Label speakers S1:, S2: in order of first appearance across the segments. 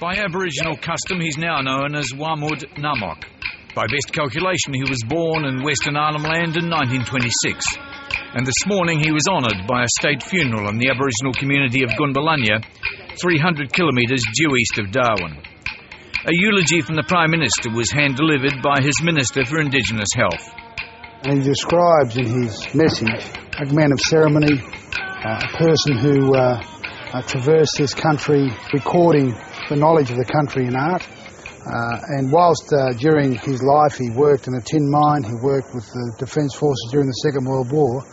S1: By Aboriginal custom, he's now known as Wamud Namok. By best calculation, he was born in Western Arnhem Land in 1926. And this morning he was honoured by a state funeral in the Aboriginal community of Gunbalanya, 300 kilometres due east of Darwin. A eulogy from the Prime Minister was hand-delivered by his Minister for Indigenous Health.
S2: And he describes in his message a man of ceremony, a person who traversed this country recording the knowledge of the country in art. And whilst during his life he worked in a tin mine, he worked with the Defence Forces during the Second World War,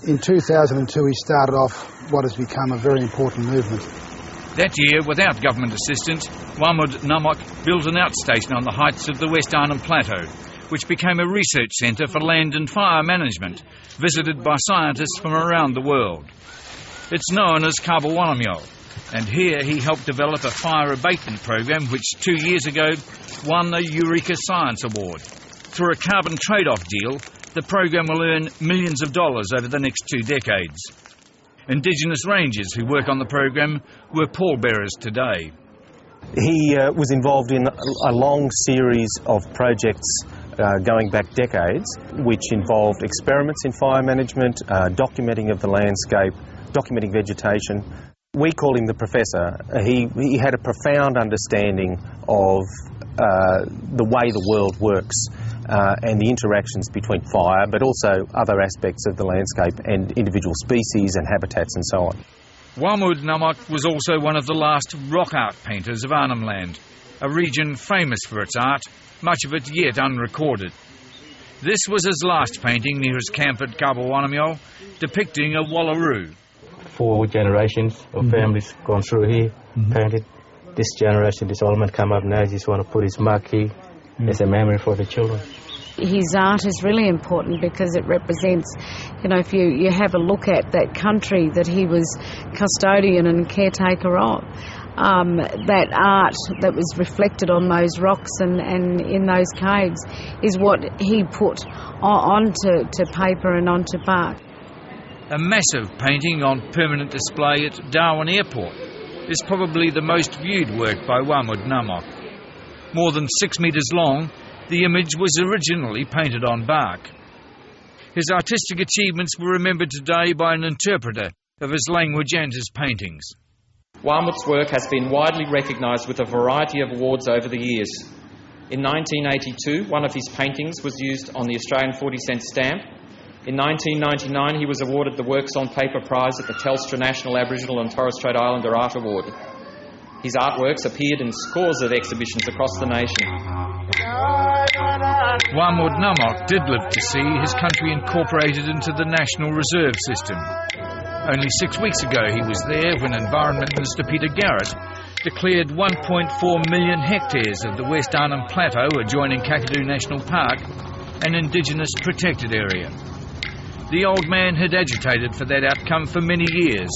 S2: in 2002 he started off what has become a very important movement.
S1: That year, without government assistance, Wamud Namok built an outstation on the heights of the West Arnhem Plateau, which became a research centre for land and fire management, visited by scientists from around the world. It's known as Kabawanamyo, and here he helped develop a fire abatement program which 2 years ago won a Eureka Science Award. Through a carbon trade-off deal, the program will earn millions of dollars over the next 2 decades. Indigenous rangers who work on the program were pallbearers today.
S3: He was involved in a long series of projects going back decades, which involved experiments in fire management, documenting of the landscape, documenting vegetation. We call him the Professor. He had a profound understanding of the way the world works and the interactions between fire, but also other aspects of the landscape and individual species and habitats and so on.
S1: Wamud Namok was also one of the last rock art painters of Arnhem Land, a region famous for its art, much of it yet unrecorded. This was his last painting near his camp at Kabawanamyo, depicting a wallaroo.
S4: 4 generations of families gone through here, painted. This generation, this old man come up now, just want to put his mark here as a memory for the children.
S5: His art is really important because it represents, if you have a look at that country that he was custodian and caretaker of, that art that was reflected on those rocks and in those caves is what he put onto paper and onto bark.
S1: A massive painting on permanent display at Darwin Airport is probably the most viewed work by Wamud Namok. More than 6 metres long, the image was originally painted on bark. His artistic achievements were remembered today by an interpreter of his language and his paintings.
S6: Wamud's work has been widely recognised with a variety of awards over the years. In 1982, one of his paintings was used on the Australian 40-cent stamp. In 1999, he was awarded the Works on Paper Prize at the Telstra National Aboriginal and Torres Strait Islander Art Award. His artworks appeared in scores of exhibitions across the nation.
S1: Wamud Namok did live to see his country incorporated into the National Reserve System. Only 6 weeks ago he was there when Environment Minister Peter Garrett declared 1.4 million hectares of the West Arnhem Plateau adjoining Kakadu National Park an Indigenous protected area. The old man had agitated for that outcome for many years,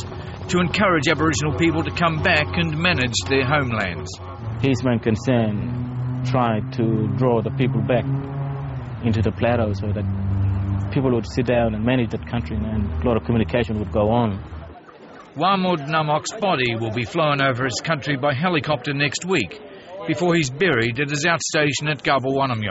S1: to encourage Aboriginal people to come back and manage their homelands.
S4: His main concern tried to draw the people back into the plateau so that people would sit down and manage that country and a lot of communication would go on.
S1: Wamud Namok's body will be flown over his country by helicopter next week before he's buried at his outstation at Kabawanamyo.